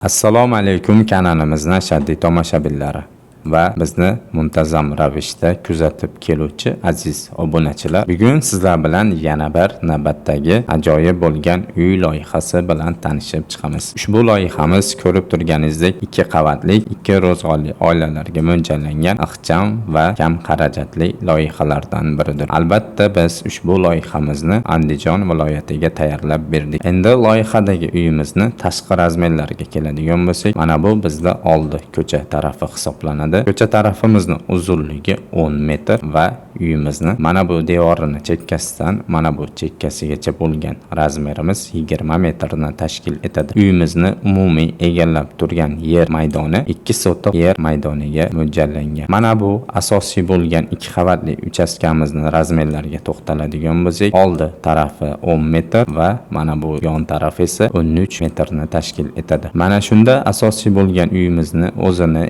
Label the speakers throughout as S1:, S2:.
S1: Assalomu alaykum kanalimizning ashaddiy tomoshabinlari va bizni muntazam ravishda kuzatib keluvchi aziz obunachilar. Bugun sizlar bilan yana bir navbatdagi ajoyib bo'lgan uy loyihasi bilan tanishib chiqamiz. Ushbu loyihamiz ko'rib turganingizdek 2 qavatli, 2 ro'zg'orli oilalarga mo'ljallangan ixcham va kam xarajatli loyihalardan biridir. Albatta biz ushbu loyihamizni Andijon viloyatiga tayyorlab berdik. Endi loyihadagi uyimizni tashqi razmerlarga keladigan bo'lsak, mana bu bizda oldi ko'cha tarafi hisoblanadi. Ko'cha tarafimizni uzunligi 10 metr va uyimizni mana bu devorini chekkasidan mana bu chekkasigacha bo'lgan razmerimiz 20 metrni tashkil etadi. Uyimizni umumiy egallab turgan yer maydoni 2 sotix yer maydoniga mo'ljallangan. Mana bu asosiy bo'lgan 2 qavatli uchastkamizni razmerlariga to'xtaladigan bo'lsak, oldi tarafi 10 metr va mana bu yon tarafi esa 13 metrni tashkil etadi. Mana shunda asosiy bo'lgan uyimizni o'zini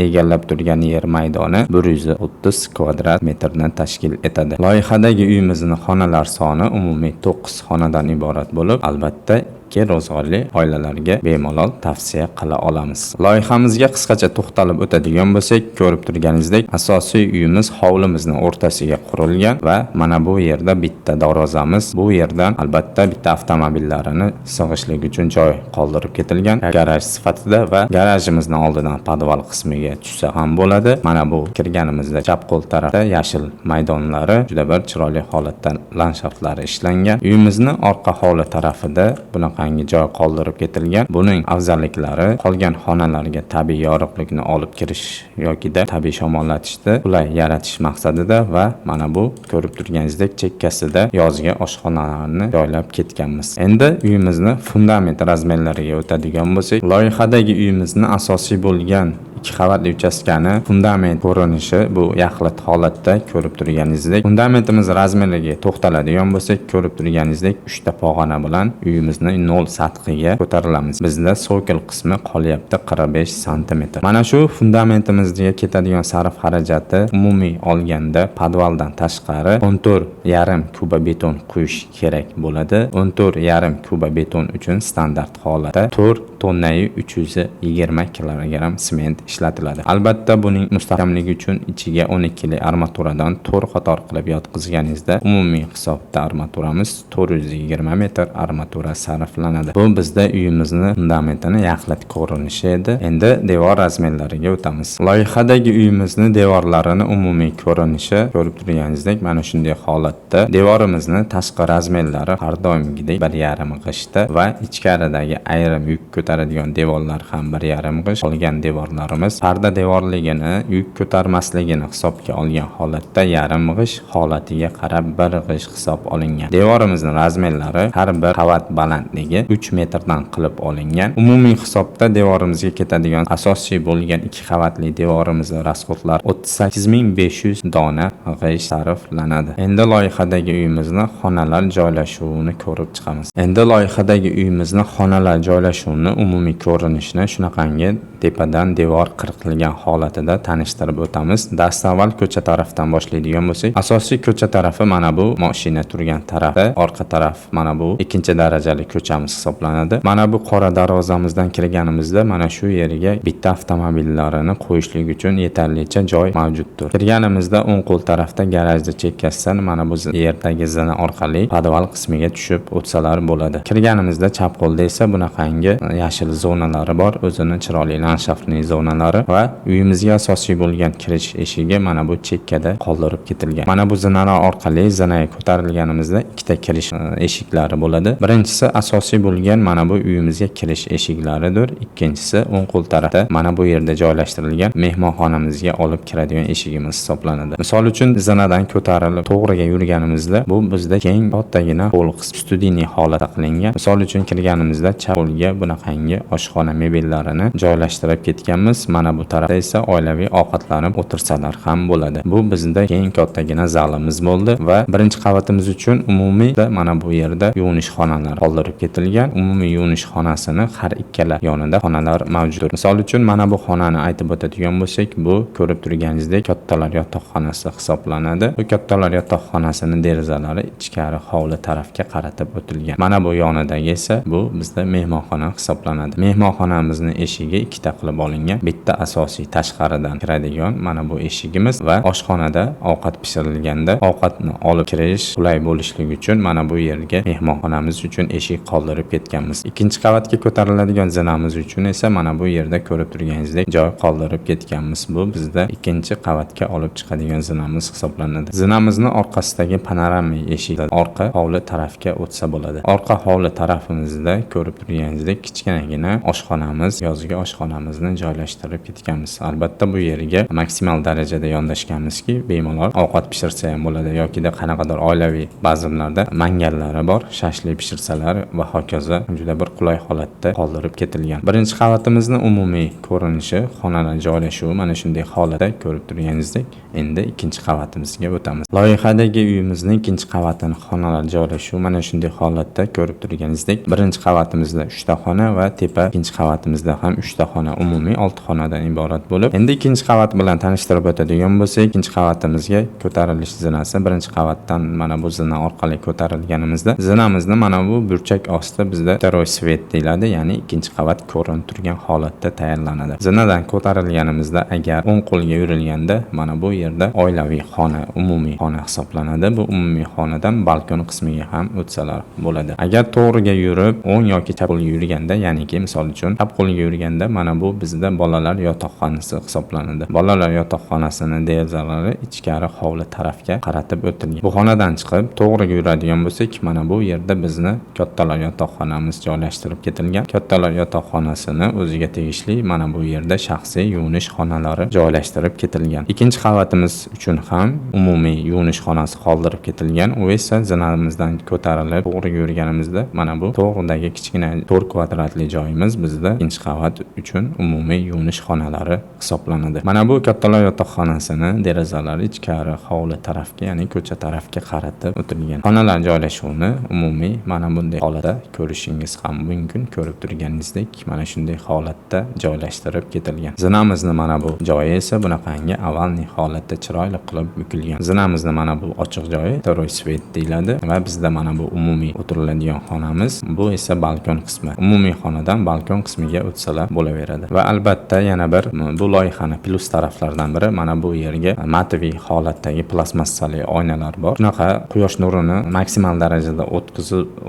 S1: egallab turgan yer maydoni 130 kvadrat metrni tashkil etadi. Loyihadagi uyimizning xonalar soni umumiy 9 xonadan iborat bo'lib, albatta 2 ro'zg'orli oilalarga bemalol tavsiya qila olamiz. Loyihamizga qisqacha to'xtalib o'tadigan bo'lsak, ko'rib turganingizdek, asosiy uyimiz hovlimizning o'rtasiga qurilgan va mana bu yerda bitta darvozamiz, bu yerdan albatta bitta avtomobillarini sig'ishlik uchun joy qoldirib ketilgan. Garaj sifatida va garajimizning oldidan podval qismiga tushsa ham bo'ladi. Mana bu kirganimizda chap qo'l tarafda yashil maydonlari, juda bir chiroyli holatda landshaftlari ishlangan. Uyimizning orqa hovli tarafida bunaqa joy qoldirib ketilgan. Buning afzalliklari qolgan xonalarga tabiiy yorug'likni olib kirish yokida tabiiy shamollatishni qulay yaratish maqsadida va mana bu ko'rib turganingizdek chekkasida yozgi oshxonalarni joylab ketganmiz. Endi uyimizni fundament razmerlariga o'tadigan bo'lsak, loyihadagi uyimizni asosiy bo'lgan 2 qavatli uchastkani fundament ko'rinishi bu yaxlit holatda ko'rib turganingizdek. Fundamentimiz razmeriga to'xtaladigan bo'lsak, ko'rib turganingizdek 3 ta pog'ona bilan uyimizni nol sathiga ko'tarilamiz. Bizda sokil qismi qolyapti 45 sm. Mana shu fundamentimizga ketadigan sarf xarajati umumiy olganda podvaldan tashqari 14,5 kuba beton quyish kerak bo'ladi. 14,5 kuba beton uchun standart holatda 4 tonnayi 320 kg sement ishlatiladi. Albatta buning mustahkamligi uchun ichiga 12 li armaturadan 4 qator qilib yotqizganingizda umumiy hisobda armaturamiz 420 metr armatura sarflanadi. Bu bizda uyimizni fundamentini yaxlit ko'rinishi edi. Endi devor razmerlariga o'tamiz. Loyihadagi uyimizni devorlarini umumiy ko'rinishi ko'rib turganingizdek mana shunday holatda. Devorimizni tashqi razmerlari har doimgidek 1,5 g'ishtda va ichkaridagi ayrim yuk ko'taradigan devorlar ham 1,5 g'isht. Qolgan devorlarimiz parda devorligini, yuk ko'tarmasligini hisobga olgan holatda yarim g'isht holatiga qarab 1 g'isht hisob olingan. Devorimizning razmerlari har bir qavat balandligi 3 metrdan qilib olingan. Umumiy hisobda devorimizga ketadigan asosiy bo'lgan 2 qavatli devorimizning rasxodlar 38500 dona g'isht sarflanadi. Endi loyihadagi uyimizning xonalar joylashuvini ko'rib chiqamiz. Endi loyihadagi uyimizning xonalar joylashuvini umumiy ko'rinishini shunaqangi tepadan devor qirqilgan holatida tanishtirib o'tamiz. Dastavval ko'cha tarafdan boshlaydigan bo'lsak, asosiy ko'cha tarafi mana bu mashina turgan tarafi, orqa taraf mana bu 2-darajali ko'chamiz hisoblanadi. Mana bu qora darvozamizdan kirganimizda mana shu yeriga bitta avtomobillarini qo'yishlik uchun yetarlicha joy mavjuddir. Kirganimizda o'ng qo'l tarafda garajda chekkasidan mana bu yerdagi zina orqali podval qismiga tushib o'tsalar bo'ladi. Kirganimizda chap qo'lda esa bunaqangi yashil zonalari bor, o'zini chiroyli landshaftli zonalari va uyimizga asosiy bo'lgan kirish eshigi mana bu chekkada qoldirib ketilgan. Mana bu zinalar orqali zinaga ko'tarilganimizda 2 ta kirish eshiklari bo'ladi. Birinchisi asosiy bo'lgan mana bu uyimizga kirish eshiklaridir. Ikkinchisi o'ng qo'l tarafda mana bu yerda joylashtirilgan mehmonxonamizga olib kiradigan eshigimiz hisoblanadi. Misol uchun zinadan ko'tarilib to'g'riga yurganimizda bu bizda keng kattagina ho'l qism studiyniy holatda qilingan. Misol uchun kirganimizda chap qo'lga bunaqangi oshxona mebellarini joylashtirib ketganmiz. mana bu tarafda esa oilaviy ovqatlanib o'tirsalar ham bo'ladi. Bu bizda keng kattagina zalimiz bo'ldi va birinchi qavatimiz uchun umumiy mana bu yerda yuvinish xonalari qoldirib ketilgan. Umumiy yuvinish xonasini har ikkala yonida xonalar mavjud. Misol uchun mana bu xonani aytib o'tadigan bo'lsak, bu ko'rib turganingizdek kattalar yotoqxonasi hisoblanadi. Bu kattalar yotoqxonasini derazalari ichkari hovli tarafga qaratib o'tilgan. Mana bu yonidagi esa bu bizda mehmonxona hisoblanadi. Mehmonxonamizning eshigi ikkita qilib olingan. Bitta asosiy tashqaridan kiradigan mana bu eshigimiz va oshxonada ovqat pishirilganda ovqatni olib kirish qulay bo'lishligi uchun mana bu yerga mehmonxonamiz uchun eshik qoldirib ketganmiz. Ikkinchi qavatga ko'tariladigan zinamiz uchun esa mana bu yerda ko'rib turganingizdek joy qoldirib ketganmiz. Bu bizda ikkinchi qavatga olib chiqadigan zinamiz hisoblanadi. Zinamizni orqasidagi panoramik eshikdan orqa hovli tarafga o'tsa bo'ladi. Orqa hovli tarafimizda ko'rib turganingizdek kichkinagina oshxonamiz, yozgi oshxonamizni joylashtirib ketganmiz. Albatta bu yerga maksimal darajada yondashganmizki, bemalol ovqat pishirsa ham bo'ladi yoki qanaqadir oilaviy bazmlarda mangallari bor, shashlik pishirsalar va hokazo juda bir qulay holatda qoldirib ketilgan. Birinchi qavatimizni umumiy ko'rinishi, xonalar joylashuvi mana shunday holatda ko'rib turganingizdek, endi ikkinchi qavatimizga o'tamiz. Loyihadagi uyimizning ikkinchi qavatini xonalar joylashuvi mana shunday holatda ko'rib turganingizdek, birinchi qavatimizda 3 ta xona va tepa ikkinchi qavatimizda ham 3 ta xona, umumiy 6 xonadan iborat bo'lib, endi ikkinchi qavat bilan tanishtirib o'tadigan bo'lsak, ikkinchi qavatimizga ko'tarilish zinasi birinchi qavatdan mana bu zina orqali ko'tarilganimizda, zinamizni mana bu burchak osti bizda второй svet deyiladi, ya'ni ikkinchi qavat ko'rinib turgan holatda tayyorlanadi. Zinadan ko'tarilganimizda agar o'ng qo'lga yurilganda mana bu yerda oilaviy xona, umumiy xona hisoblanadi. Bu umumiy xonadan balkon qismiga ham o'tsalar bo'ladi. Agar to'g'riga yurib, o'ng yoki chap qo'lga yurganda, ya'niki misol uchun chap qo'lga yurganda mana bu bizda bolalar yotoqxonasi hisoblanadi. Bolalar yotoqxonasini derazalari ichkari hovli tarafga qaratib o'tilgan. Bu xonadan chiqib to'g'riga yuradigan bo'lsak, mana bu yerda bizni kattalar yotoqxonamiz joylashtirib ketilgan. Kattalar yotoqxonasini o'ziga tegishli mana bu yerda shaxsiy yuvinish xonalari joylashtirib ketilgan. Ikkinchi qavatimiz uchun ham umumiy yuvinish xonasi qoldirib ketilgan. U esa zinamizdan ko'tarilib to'g'riga yurganimizda mana bu to'g'ridagi kichkina 4 kvadratli joyimiz bizda ikkinchi qavat uchun umumiy yuvinish xonalari hisoblanadi. Mana bu kattalar yotoqxonasini derazalari ichkari hovli tarafga, ya'ni ko'cha tarafga qaratib o'tilgan. Xonalar joylashuvini umumiy mana bunday holatda ko'rishingiz ham mumkin. Ko'rib turganingizdek, mana shunday holatda joylashtirib ketilgan. Zinamizni mana bu joyi esa bunaqangi avvalgi holatda chiroyli qilib bukilgan. Zinamizni mana bu ochiq joyi второй svet deyiladi va bizda mana bu umumiy o'tiriladigan xonamiz, bu esa balkon qismi. Umumiy xonadan balkon qismiga o'tsalar bo'laveradi. Va albatta yana bir bu loyihani plus taraflaridan biri mana bu yerga matviy holatdagi plastmassali oynalar bor. Shunaqa quyosh nurini maksimal darajada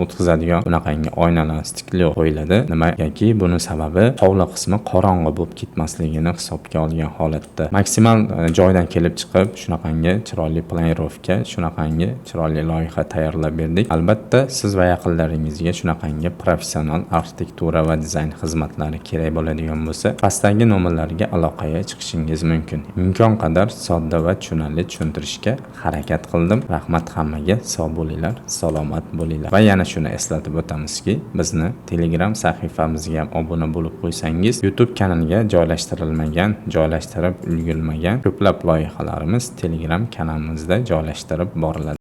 S1: o'tkazadigan bunaqangi oynalar stikli qo'yiladi. Nimagaki buni sababi hovli qismi qorong'i bo'lib ketmasligini hisobga olgan holatda. Maksimal joydan kelib chiqib shunaqangi chiroyli planirovka, shunaqangi chiroyli loyiha tayyorlab berdik. Albatta siz va yaqinlaringizga shunaqangi professional arxitektura va dizayn xizmatlari kerak bo'ladigan bo'lsa, pastdagi nomerlarga aloqaga chiqishingiz mumkin. Imkon qadar sodda va tushunarli tushuntirishga harakat qildim. Rahmat hammaga, sog' bo'linglar, salomat bo'linglar. Va yana shuni eslatib o'tamizki, bizni Telegram sahifamizga ham obuna bo'lib qo'ysangiz, YouTube kanaliga joylashtirib ulgurmagan ko'plab loyihalarimiz Telegram kanalimizda joylashtirib boriladi.